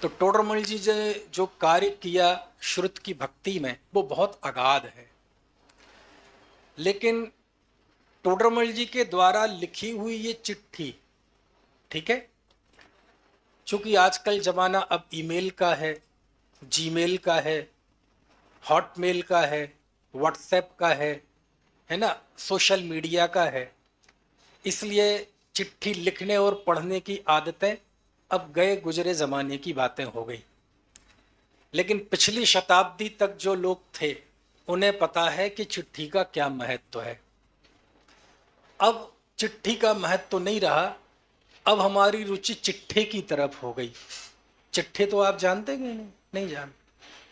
तो टोडरमल जी ने जो कार्य किया श्रुत की भक्ति में वो बहुत अगाध है। लेकिन टोडरमल जी के द्वारा लिखी हुई ये चिट्ठी, ठीक है, चूंकि आजकल जमाना अब ईमेल का है, जीमेल का है, हॉटमेल का है, व्हाट्सएप का है ना, सोशल मीडिया का है, इसलिए चिट्ठी लिखने और पढ़ने की आदतें अब गए गुजरे ज़माने की बातें हो गई। लेकिन पिछली शताब्दी तक जो लोग थे उन्हें पता है कि चिट्ठी का क्या महत्व है। अब चिट्ठी का महत्व तो नहीं रहा, अब हमारी रुचि चिट्ठे की तरफ हो गई। चिट्ठे तो आप जानते हैं? नहीं जानते।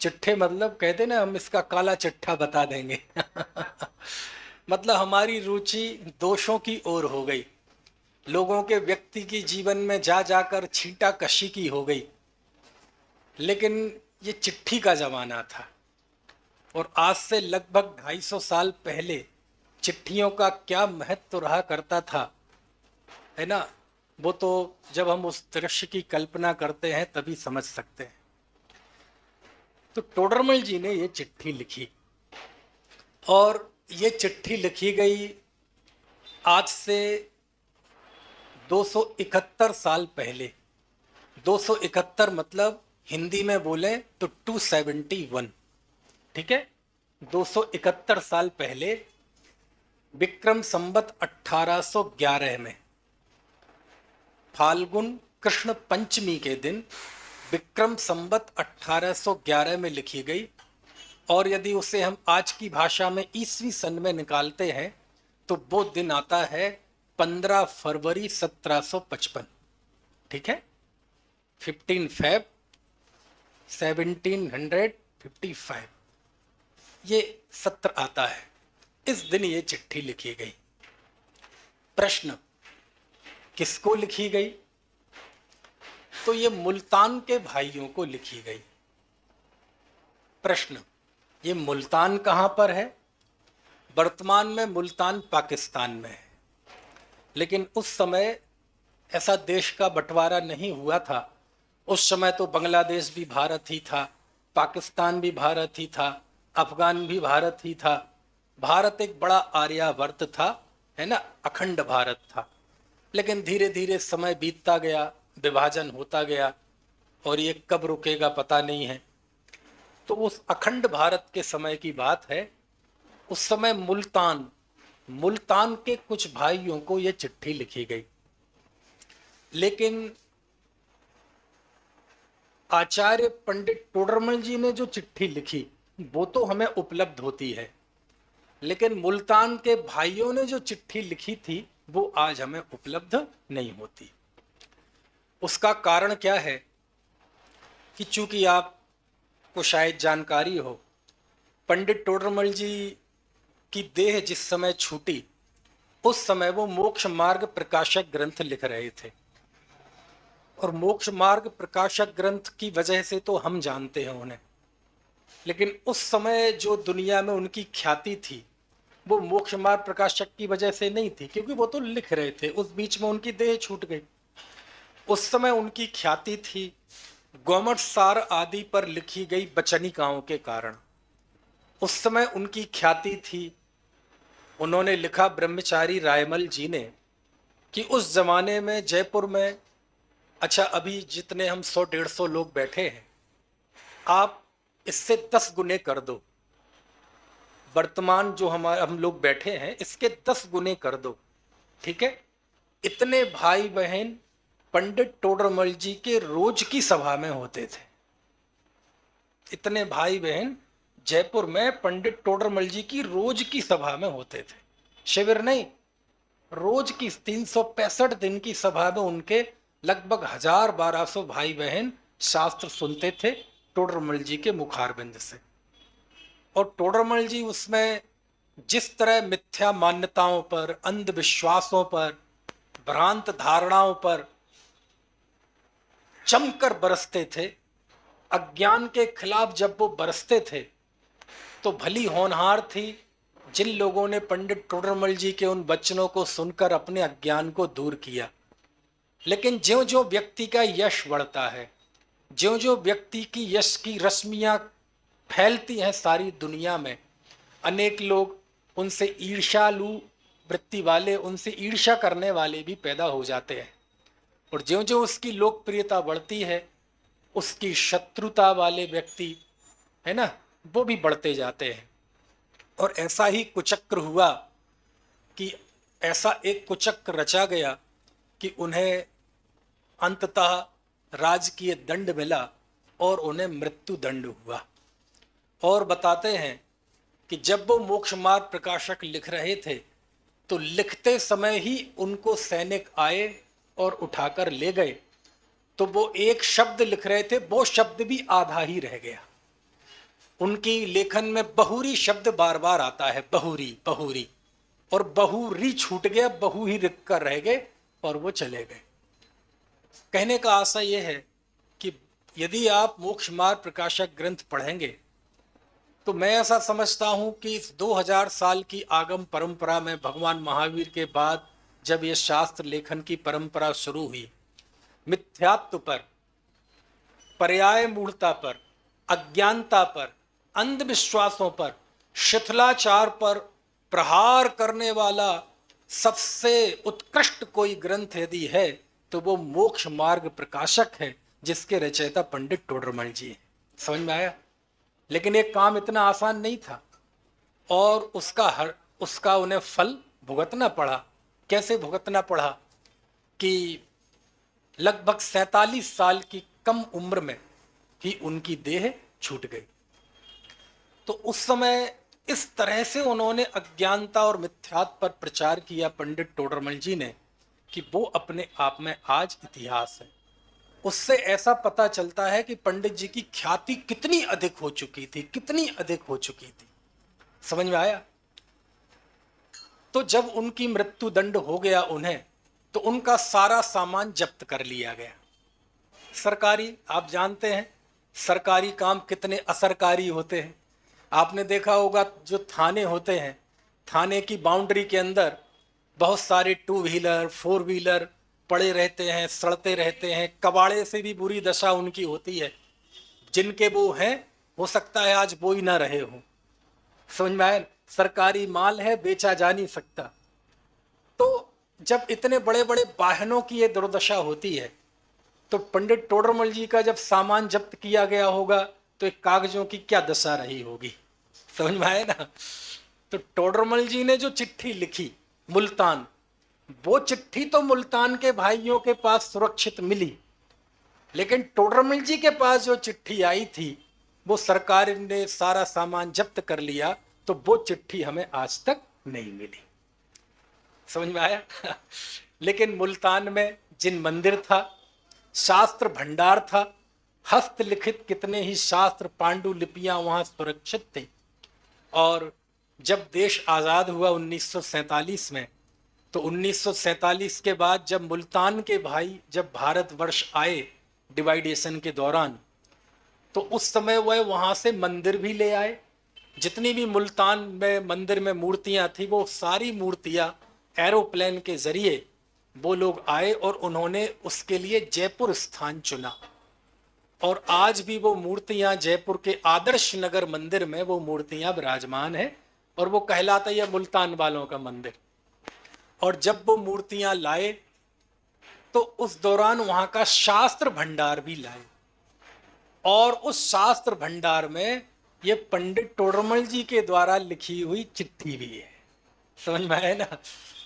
चिट्ठे मतलब कहते ना, हम इसका काला चिट्ठा बता देंगे मतलब हमारी रुचि दोषों की ओर हो गई, लोगों के व्यक्ति की जीवन में जा जाकर छींटा कशी की हो गई। लेकिन ये चिट्ठी का जमाना था और आज से लगभग 250 साल पहले चिट्ठियों का क्या महत्व रहा करता था, है ना, वो तो जब हम उस दृश्य की कल्पना करते हैं तभी समझ सकते हैं। तो टोडरमल जी ने ये चिट्ठी लिखी और ये चिट्ठी लिखी गई आज से 271 साल पहले। 271 मतलब हिंदी में बोले तो 271, ठीक है। 271 साल पहले विक्रम संवत 1811 में फाल्गुन कृष्ण पंचमी के दिन विक्रम संवत 1811 में लिखी गई। और यदि उसे हम आज की भाषा में ईसवी सन में निकालते हैं तो वो दिन आता है 15 फरवरी 1755, ठीक है, 15 फेब 1755 ये सत्र आता है। इस दिन ये चिट्ठी लिखी गई। प्रश्न, किसको लिखी गई? तो ये मुल्तान के भाइयों को लिखी गई। प्रश्न, ये मुल्तान कहाँ पर है? वर्तमान में मुल्तान पाकिस्तान में है, लेकिन उस समय ऐसा देश का बंटवारा नहीं हुआ था। उस समय तो बांग्लादेश भी भारत ही था, पाकिस्तान भी भारत ही था, अफगान भी भारत ही था। भारत एक बड़ा आर्यावर्त था, है ना, अखंड भारत था। लेकिन धीरे धीरे समय बीतता गया, विभाजन होता गया और ये कब रुकेगा पता नहीं है। तो उस अखंड भारत के समय की बात है। उस समय मुल्तान के कुछ भाइयों को ये चिट्ठी लिखी गई। लेकिन आचार्य पंडित टोडरमल जी ने जो चिट्ठी लिखी वो तो हमें उपलब्ध होती है, लेकिन मुल्तान के भाइयों ने जो चिट्ठी लिखी थी वो आज हमें उपलब्ध नहीं होती। उसका कारण क्या है कि चूंकि आपको शायद जानकारी हो, पंडित टोडरमल जी की देह जिस समय छूटी उस समय वो मोक्ष मार्ग प्रकाशक ग्रंथ लिख रहे थे। और मोक्ष मार्ग प्रकाशक ग्रंथ की वजह से तो हम जानते हैं उन्हें, लेकिन उस समय जो दुनिया में उनकी ख्याति थी वो मोक्ष मार्ग प्रकाशक की वजह से नहीं थी, क्योंकि वो तो लिख रहे थे। उस बीच में उनकी देह छूट गई। उस समय उनकी ख्याति थी गोमट सार आदि पर लिखी गई वचनिकाओं के कारण। उस समय उनकी ख्याति थी, उन्होंने लिखा ब्रह्मचारी रायमल जी ने कि उस जमाने में जयपुर में, अच्छा अभी जितने हम 100-150 लोग बैठे हैं, आप इससे 10 गुने कर दो। वर्तमान जो हम लोग बैठे हैं इसके 10 गुने कर दो, ठीक है। इतने भाई बहन पंडित टोडरमल जी के रोज की सभा में होते थे। इतने भाई बहन जयपुर में पंडित टोडरमल जी की रोज की सभा में होते थे। शिविर नहीं, रोज की 365 दिन की सभा में उनके लगभग 1000-1200 भाई बहन शास्त्र सुनते थे टोडरमल जी के मुखारबिंद से। और टोडरमल जी उसमें जिस तरह मिथ्या मान्यताओं पर, अंधविश्वासों पर, भ्रांत धारणाओं पर जमकर बरसते थे, अज्ञान के खिलाफ जब वो बरसते थे तो भली होनहार थी जिन लोगों ने पंडित टोडरमल जी के उन वचनों को सुनकर अपने अज्ञान को दूर किया। लेकिन ज्यों ज्यों व्यक्ति का यश बढ़ता है, ज्यों ज्यों व्यक्ति की यश की रश्मियां फैलती हैं सारी दुनिया में, अनेक लोग उनसे ईर्ष्यालु वृत्ति वाले, उनसे ईर्ष्या करने वाले भी पैदा हो जाते हैं। और ज्यों ज्यों उसकी लोकप्रियता बढ़ती है, उसकी शत्रुता वाले व्यक्ति, है ना, वो भी बढ़ते जाते हैं। और ऐसा ही कुचक्र हुआ कि ऐसा एक कुचक्र रचा गया कि उन्हें अंततः राजकीय दंड मिला और उन्हें मृत्यु दंड हुआ। और बताते हैं कि जब वो मोक्ष मार्ग प्रकाशक लिख रहे थे तो लिखते समय ही उनको सैनिक आए और उठाकर ले गए। तो वो एक शब्द लिख रहे थे, वो शब्द भी आधा ही रह गया। उनकी लेखन में बहुरी शब्द बार बार आता है, बहुरी बहुरी, और बहुरी छूट गया, बहु ही लिख कर रह गए और वो चले गए। कहने का आशा यह है कि यदि आप मोक्ष मार्ग प्रकाशक ग्रंथ पढ़ेंगे तो मैं ऐसा समझता हूं कि इस 2000 साल की आगम परंपरा में भगवान महावीर के बाद जब ये शास्त्र लेखन की परंपरा शुरू हुई, मिथ्यात्व पर, पर्याय मूढ़ता पर, अज्ञानता पर, अंधविश्वासों पर, शिथिलाचार पर प्रहार करने वाला सबसे उत्कृष्ट कोई ग्रंथ यदि है तो वो मोक्ष मार्ग प्रकाशक है, जिसके रचयिता पंडित टोडरमल जी हैं। समझ में आया? लेकिन एक काम इतना आसान नहीं था और उसका उन्हें फल भुगतना पड़ा। कैसे भुगतना पड़ा कि लगभग 47 साल की कम उम्र में ही उनकी देह छूट गई। तो उस समय इस तरह से उन्होंने अज्ञानता और मिथ्यात्व पर प्रचार किया पंडित टोडरमल जी ने कि वो अपने आप में आज इतिहास है। उससे ऐसा पता चलता है कि पंडित जी की ख्याति कितनी अधिक हो चुकी थी, कितनी अधिक हो चुकी थी। समझ में आया? तो जब उनकी मृत्यु दंड हो गया उन्हें, तो उनका सारा सामान जब्त कर लिया गया। सरकारी, आप जानते हैं सरकारी काम कितने असरकारी होते हैं। आपने देखा होगा जो थाने होते हैं, थाने की बाउंड्री के अंदर बहुत सारे 2 व्हीलर 4 व्हीलर पड़े रहते हैं, सड़ते रहते हैं। कबाड़े से भी बुरी दशा उनकी होती है। जिनके वो हैं, हो सकता है आज वो ही ना रहे हो। समझ में आया? सरकारी माल है, बेचा जा नहीं सकता। तो जब इतने बड़े बड़े वाहनों की ये दुर्दशा होती है, तो पंडित टोडरमल जी का जब सामान जब्त किया गया होगा तो एक कागजों की क्या दशा रही होगी। समझ में आया ना? तो टोडरमल जी ने जो चिट्ठी लिखी मुल्तान, वो चिट्ठी तो मुल्तान के भाइयों के पास सुरक्षित मिली, लेकिन टोडरमल जी के पास जो चिट्ठी आई थी वो सरकार ने सारा सामान जब्त कर लिया, तो वो चिट्ठी हमें आज तक नहीं मिली। समझ में आया? लेकिन मुल्तान में जिन मंदिर था, शास्त्र भंडार था, हस्तलिखित कितने ही शास्त्र पांडुलिपियां वहां सुरक्षित थे। और जब देश आज़ाद हुआ 1947 में, तो 1947 के बाद जब मुल्तान के भाई जब भारतवर्ष आए डिवाइडेशन के दौरान, तो उस समय वह वहाँ से मंदिर भी ले आए। जितनी भी मुल्तान में मंदिर में मूर्तियाँ थी, वो सारी मूर्तियाँ एरोप्लेन के जरिए वो लोग आए और उन्होंने उसके लिए जयपुर स्थान चुना। और आज भी वो मूर्तियाँ जयपुर के आदर्श नगर मंदिर में वो मूर्तियाँ विराजमान है, और वो कहलाता है मुल्तान वालों का मंदिर। और जब वो मूर्तियां लाए तो उस दौरान वहां का शास्त्र भंडार भी लाए, और उस शास्त्र भंडार में ये पंडित टोडरमल जी के द्वारा लिखी हुई चिट्ठी भी है। समझ में आया ना?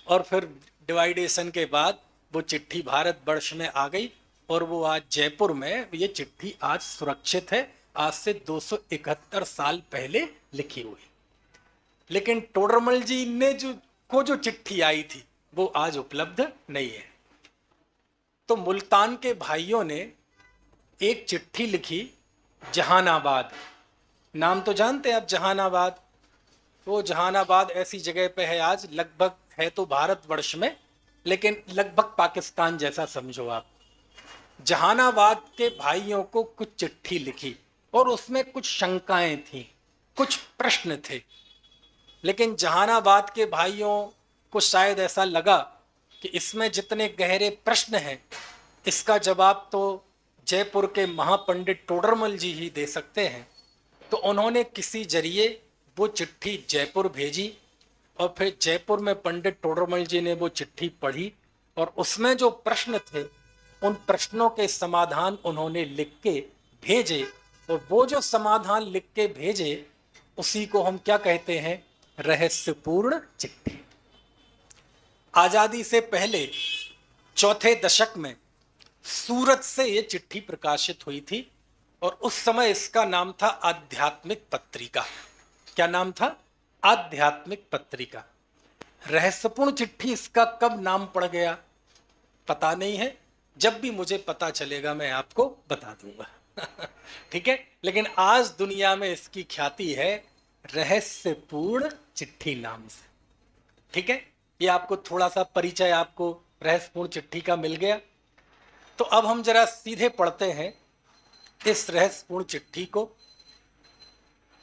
और फिर डिवाइडेशन के बाद वो चिट्ठी भारतवर्ष में आ गई, और वो आज जयपुर में ये चिट्ठी आज सुरक्षित है, आज से 271 साल पहले लिखी हुई। लेकिन टोडरमल जी ने जो चिट्ठी आई थी वो आज उपलब्ध नहीं है। तो मुल्तान के भाइयों ने एक चिट्ठी लिखी जहानाबाद। नाम तो जानते हैं आप जहानाबाद? वो जहानाबाद ऐसी जगह पे है आज, लगभग है तो भारतवर्ष में, लेकिन लगभग पाकिस्तान जैसा समझो आप। जहानाबाद के भाइयों को कुछ चिट्ठी लिखी और उसमें कुछ शंकाएं थी, कुछ प्रश्न थे। लेकिन जहानाबाद के भाइयों को शायद ऐसा लगा कि इसमें जितने गहरे प्रश्न हैं, इसका जवाब तो जयपुर के महापंडित टोडरमल जी ही दे सकते हैं। तो उन्होंने किसी जरिए वो चिट्ठी जयपुर भेजी और फिर जयपुर में पंडित टोडरमल जी ने वो चिट्ठी पढ़ी और उसमें जो प्रश्न थे उन प्रश्नों के समाधान उन्होंने लिख के भेजे। और वो जो समाधान लिख के भेजे उसी को हम क्या कहते हैं, रहस्यपूर्ण चिट्ठी। आजादी से पहले चौथे दशक में सूरत से ये चिट्ठी प्रकाशित हुई थी और उस समय इसका नाम था आध्यात्मिक पत्रिका। क्या नाम था? आध्यात्मिक पत्रिका। रहस्यपूर्ण चिट्ठी इसका कब नाम पड़ गया पता नहीं है, जब भी मुझे पता चलेगा मैं आपको बता दूंगा। ठीक है, लेकिन आज दुनिया में इसकी ख्याति है रहस्यपूर्ण चिट्ठी नाम से। ठीक है, ये आपको थोड़ा सा परिचय आपको रहस्यपूर्ण चिट्ठी का मिल गया। तो अब हम जरा सीधे पढ़ते हैं इस रहस्यपूर्ण चिट्ठी को।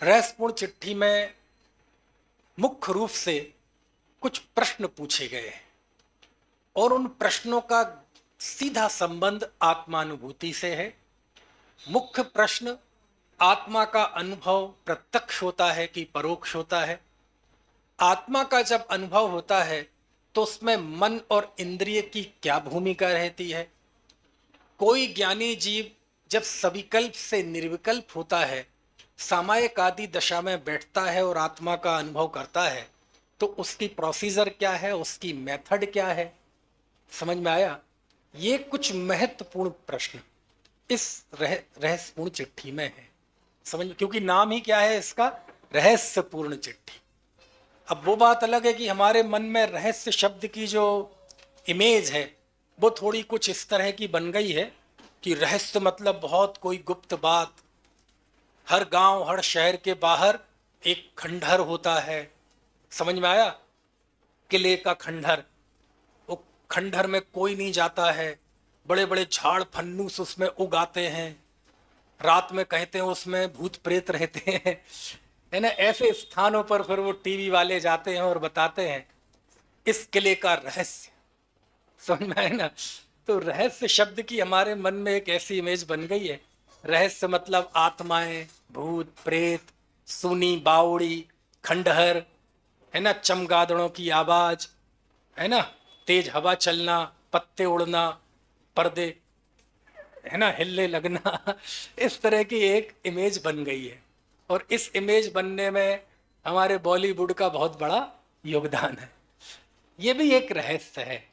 रहस्यपूर्ण चिट्ठी में मुख्य रूप से कुछ प्रश्न पूछे गए हैं और उन प्रश्नों का सीधा संबंध आत्मानुभूति से है। मुख्य प्रश्न, आत्मा का अनुभव प्रत्यक्ष होता है कि परोक्ष होता है? आत्मा का जब अनुभव होता है तो उसमें मन और इंद्रिय की क्या भूमिका रहती है? कोई ज्ञानी जीव जब सविकल्प से निर्विकल्प होता है, सामायिक आदि दशा में बैठता है और आत्मा का अनुभव करता है, तो उसकी प्रोसीजर क्या है, उसकी मेथड क्या है? समझ में आया? ये कुछ महत्वपूर्ण प्रश्न इस रहस्यपूर्ण चिट्ठी में है। समझ, क्योंकि नाम ही क्या है इसका, रहस्यपूर्ण चिट्ठी। अब वो बात अलग है कि हमारे मन में रहस्य शब्द की जो इमेज है वो थोड़ी कुछ इस तरह की बन गई है कि रहस्य मतलब बहुत कोई गुप्त बात। हर गांव हर शहर के बाहर एक खंडहर होता है। समझ में आया? किले का खंडहर, वो खंडहर में कोई नहीं जाता है, बड़े बड़े झाड़ फन्नूस उसमें उगाते हैं, रात में कहते हैं उसमें भूत प्रेत रहते हैं, है ना। ऐसे स्थानों पर फिर वो टीवी वाले जाते हैं और बताते हैं इस किले का रहस्य। समझ में आया ना? तो रहस्य शब्द की हमारे मन में एक ऐसी इमेज बन गई है। रहस्य मतलब आत्माएं, भूत प्रेत, सूनी बावड़ी, खंडहर, है ना, चमगादड़ों की आवाज, है ना, तेज हवा चलना, पत्ते उड़ना, पर्दे, है ना, हिलने लगना। इस तरह की एक इमेज बन गई है और इस इमेज बनने में हमारे बॉलीवुड का बहुत बड़ा योगदान है। ये भी एक रहस्य है,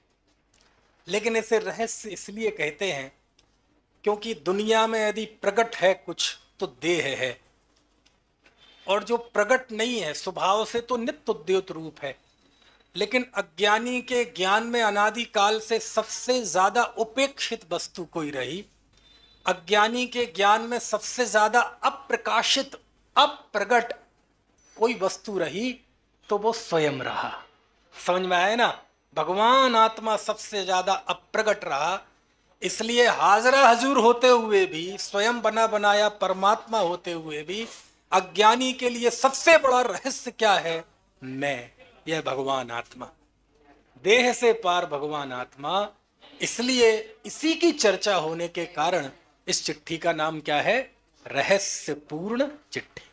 लेकिन इसे रहस्य इसलिए कहते हैं क्योंकि दुनिया में यदि प्रकट है कुछ तो देह है, और जो प्रकट नहीं है स्वभाव से तो नित्य उद्योत रूप है। लेकिन अज्ञानी के ज्ञान में अनादि काल से सबसे ज्यादा उपेक्षित वस्तु कोई रही, अज्ञानी के ज्ञान में सबसे ज्यादा अप्रकाशित अप्रगट कोई वस्तु रही तो वो स्वयं रहा। समझ में आया ना? भगवान आत्मा सबसे ज्यादा अप्रगट रहा, इसलिए हाजरा हजूर होते हुए भी, स्वयं बना बनाया परमात्मा होते हुए भी, अज्ञानी के लिए सबसे बड़ा रहस्य क्या है? मैं, यह भगवान आत्मा, देह से पार भगवान आत्मा। इसलिए इसी की चर्चा होने के कारण इस चिट्ठी का नाम क्या है? रहस्यपूर्ण चिट्ठी।